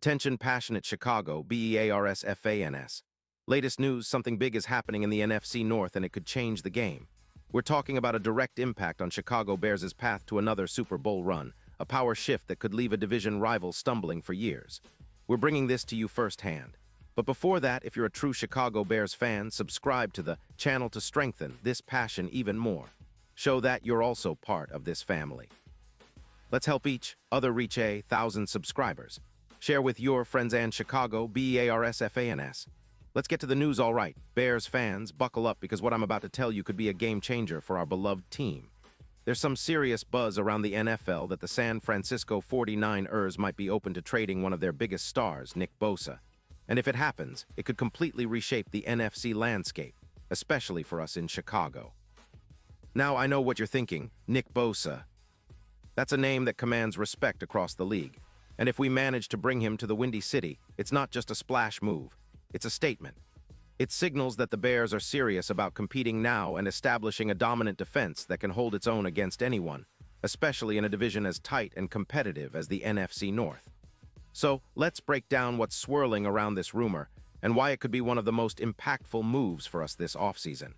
Attention passionate Chicago, Bears fans. Latest news, something big is happening in the NFC North and it could change the game. We're talking about a direct impact on Chicago Bears' path to another Super Bowl run, a power shift that could leave a division rival stumbling for years. We're bringing this to you firsthand. But before that, if you're a true Chicago Bears fan, subscribe to the channel to strengthen this passion even more. Show that you're also part of this family. Let's help each other reach 1,000 subscribers. Share with your friends and Chicago Bears fans. Let's get to the news, all right. Bears fans, buckle up because what I'm about to tell you could be a game changer for our beloved team. There's some serious buzz around the NFL that the San Francisco 49ers might be open to trading one of their biggest stars, Nick Bosa. And if it happens, it could completely reshape the NFC landscape, especially for us in Chicago. Now, I know what you're thinking, Nick Bosa. That's a name that commands respect across the league. And if we manage to bring him to the Windy City, it's not just a splash move. It's a statement. It signals that the Bears are serious about competing now and establishing a dominant defense that can hold its own against anyone, especially in a division as tight and competitive as the NFC North. So, let's break down what's swirling around this rumor and why it could be one of the most impactful moves for us this offseason.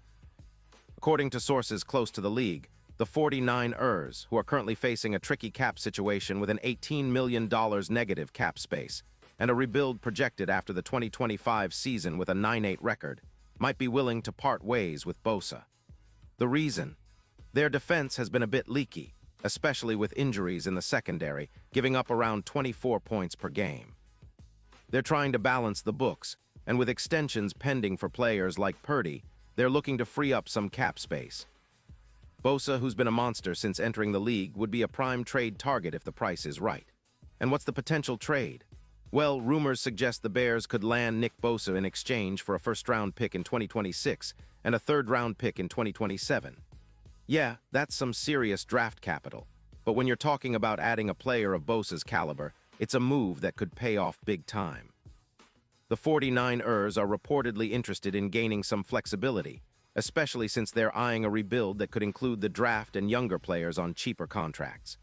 According to sources close to the league, the 49ers, who are currently facing a tricky cap situation with an $18 million negative cap space and a rebuild projected after the 2025 season with a 9-8 record, might be willing to part ways with Bosa. The reason? Their defense has been a bit leaky, especially with injuries in the secondary, giving up around 24 points per game. They're trying to balance the books, and with extensions pending for players like Purdy, they're looking to free up some cap space. Bosa, who's been a monster since entering the league, would be a prime trade target if the price is right. And what's the potential trade? Well, rumors suggest the Bears could land Nick Bosa in exchange for a first-round pick in 2026 and a third-round pick in 2027. Yeah, that's some serious draft capital. But when you're talking about adding a player of Bosa's caliber, it's a move that could pay off big time. The 49ers are reportedly interested in gaining some flexibility, especially since they're eyeing a rebuild that could include the draft and younger players on cheaper contracts.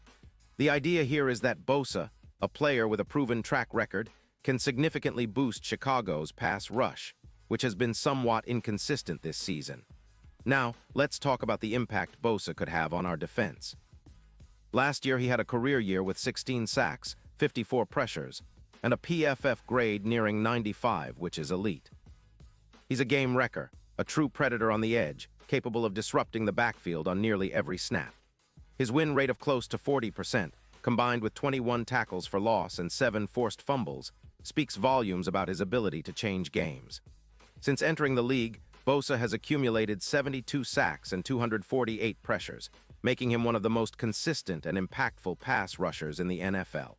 The idea here is that Bosa, a player with a proven track record, can significantly boost Chicago's pass rush, which has been somewhat inconsistent this season. Now, let's talk about the impact Bosa could have on our defense. Last year, he had a career year with 16 sacks, 54 pressures, and a PFF grade nearing 95, which is elite. He's a game wrecker, a true predator on the edge, capable of disrupting the backfield on nearly every snap. His win rate of close to 40%, combined with 21 tackles for loss and 7 forced fumbles, speaks volumes about his ability to change games. Since entering the league, Bosa has accumulated 72 sacks and 248 pressures, making him one of the most consistent and impactful pass rushers in the NFL.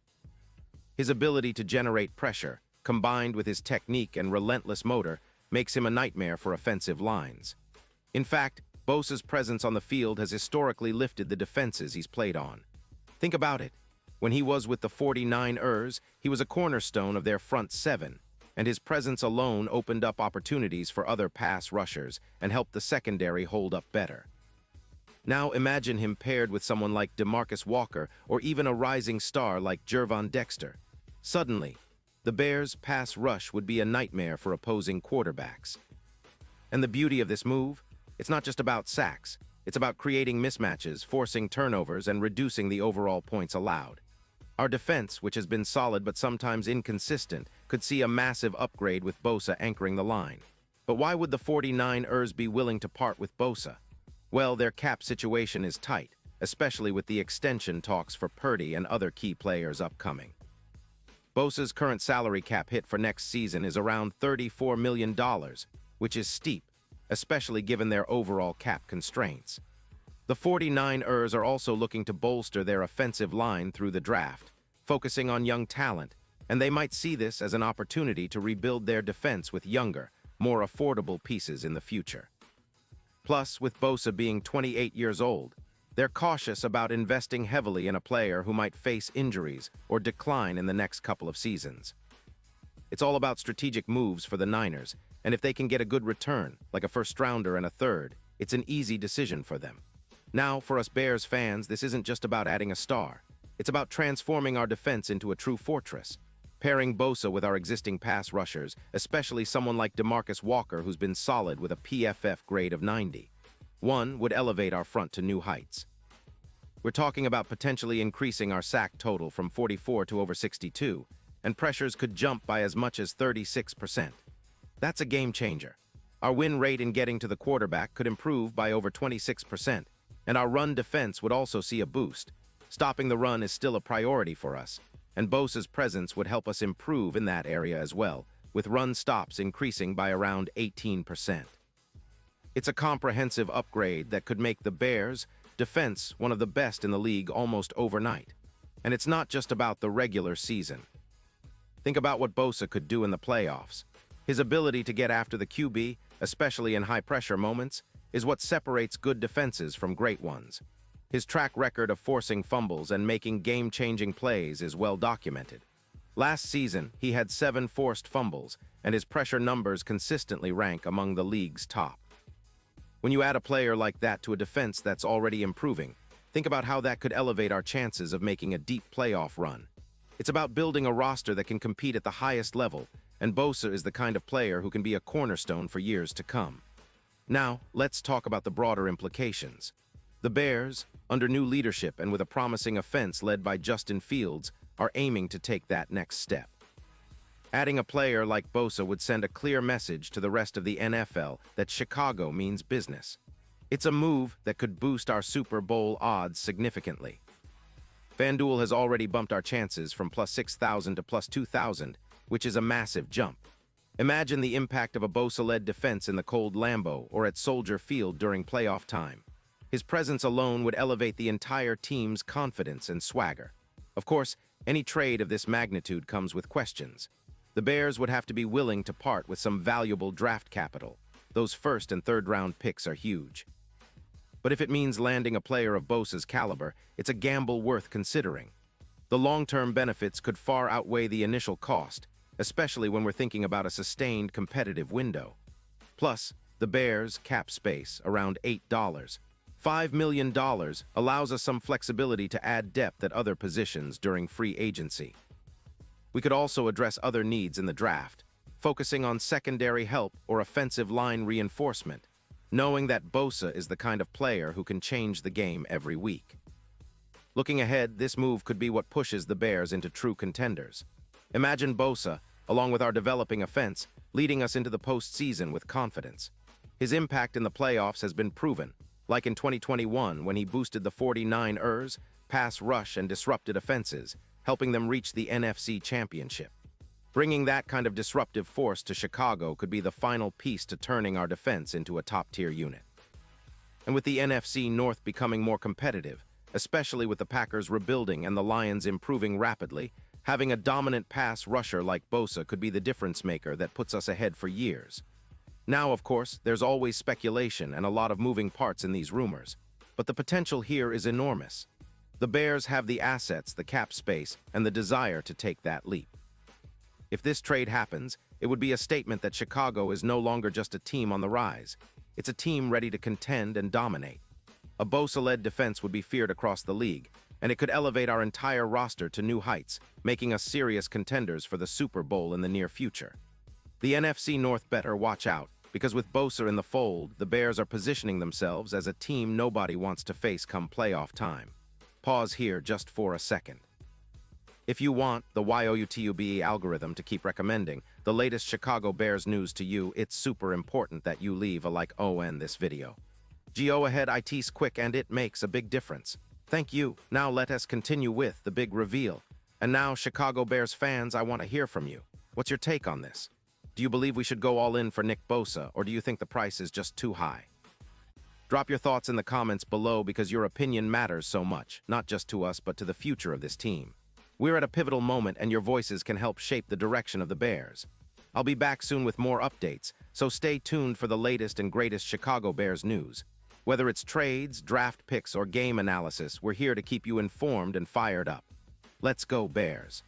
His ability to generate pressure, combined with his technique and relentless motor, makes him a nightmare for offensive lines. In fact, Bosa's presence on the field has historically lifted the defenses he's played on. Think about it. When he was with the 49ers, he was a cornerstone of their front seven, and his presence alone opened up opportunities for other pass rushers and helped the secondary hold up better. Now imagine him paired with someone like DeMarcus Walker or even a rising star like Gervon Dexter. Suddenly, the Bears' pass rush would be a nightmare for opposing quarterbacks. And the beauty of this move? It's not just about sacks. It's about creating mismatches, forcing turnovers, and reducing the overall points allowed. Our defense, which has been solid but sometimes inconsistent, could see a massive upgrade with Bosa anchoring the line. But why would the 49ers be willing to part with Bosa? Well, their cap situation is tight, especially with the extension talks for Purdy and other key players upcoming. Bosa's current salary cap hit for next season is around $34 million, which is steep, especially given their overall cap constraints. The 49ers are also looking to bolster their offensive line through the draft, focusing on young talent, and they might see this as an opportunity to rebuild their defense with younger, more affordable pieces in the future. Plus, with Bosa being 28 years old, they're cautious about investing heavily in a player who might face injuries or decline in the next couple of seasons. It's all about strategic moves for the Niners, and if they can get a good return, like a first-rounder and a third, it's an easy decision for them. Now, for us Bears fans, this isn't just about adding a star. It's about transforming our defense into a true fortress. Pairing Bosa with our existing pass rushers, especially someone like DeMarcus Walker who's been solid with a PFF grade of 90. One would elevate our front to new heights. We're talking about potentially increasing our sack total from 44 to over 62, and pressures could jump by as much as 36%. That's a game changer. Our win rate in getting to the quarterback could improve by over 26%, and our run defense would also see a boost. Stopping the run is still a priority for us, and Bosa's presence would help us improve in that area as well, with run stops increasing by around 18%. It's a comprehensive upgrade that could make the Bears' defense one of the best in the league almost overnight. And it's not just about the regular season. Think about what Bosa could do in the playoffs. His ability to get after the QB, especially in high-pressure moments, is what separates good defenses from great ones. His track record of forcing fumbles and making game-changing plays is well documented. Last season, he had 7 forced fumbles, and his pressure numbers consistently rank among the league's top. When you add a player like that to a defense that's already improving, think about how that could elevate our chances of making a deep playoff run. It's about building a roster that can compete at the highest level, and Bosa is the kind of player who can be a cornerstone for years to come. Now, let's talk about the broader implications. The Bears, under new leadership and with a promising offense led by Justin Fields, are aiming to take that next step. Adding a player like Bosa would send a clear message to the rest of the NFL that Chicago means business. It's a move that could boost our Super Bowl odds significantly. FanDuel has already bumped our chances from plus 6,000 to plus 2,000, which is a massive jump. Imagine the impact of a Bosa-led defense in the cold Lambeau or at Soldier Field during playoff time. His presence alone would elevate the entire team's confidence and swagger. Of course, any trade of this magnitude comes with questions. The Bears would have to be willing to part with some valuable draft capital. Those first and third round picks are huge. But if it means landing a player of Bosa's caliber, it's a gamble worth considering. The long-term benefits could far outweigh the initial cost, especially when we're thinking about a sustained competitive window. Plus, the Bears' cap space, around $8. $5 million allows us some flexibility to add depth at other positions during free agency. We could also address other needs in the draft, focusing on secondary help or offensive line reinforcement, knowing that Bosa is the kind of player who can change the game every week. Looking ahead, this move could be what pushes the Bears into true contenders. Imagine Bosa, along with our developing offense, leading us into the postseason with confidence. His impact in the playoffs has been proven, like in 2021 when he boosted the 49ers, pass rush and disrupted offenses, helping them reach the NFC Championship. Bringing that kind of disruptive force to Chicago could be the final piece to turning our defense into a top-tier unit. And with the NFC North becoming more competitive, especially with the Packers rebuilding and the Lions improving rapidly, having a dominant pass rusher like Bosa could be the difference maker that puts us ahead for years. Now, of course, there's always speculation and a lot of moving parts in these rumors, but the potential here is enormous. The Bears have the assets, the cap space, and the desire to take that leap. If this trade happens, it would be a statement that Chicago is no longer just a team on the rise. It's a team ready to contend and dominate. A Bosa-led defense would be feared across the league, and it could elevate our entire roster to new heights, making us serious contenders for the Super Bowl in the near future. The NFC North better watch out, because with Bosa in the fold, the Bears are positioning themselves as a team nobody wants to face come playoff time. Pause here just for a second. If you want the YOUTUBE algorithm to keep recommending the latest Chicago Bears news to you, it's super important that you leave a like on this video. Go ahead, it's quick and it makes a big difference. Thank you. Now let us continue with the big reveal. And now, Chicago Bears fans, I want to hear from you. What's your take on this? Do you believe we should go all in for Nick Bosa, or do you think the price is just too high? Drop your thoughts in the comments below because your opinion matters so much, not just to us, but to the future of this team. We're at a pivotal moment and your voices can help shape the direction of the Bears. I'll be back soon with more updates, so stay tuned for the latest and greatest Chicago Bears news. Whether it's trades, draft picks, or game analysis, we're here to keep you informed and fired up. Let's go, Bears.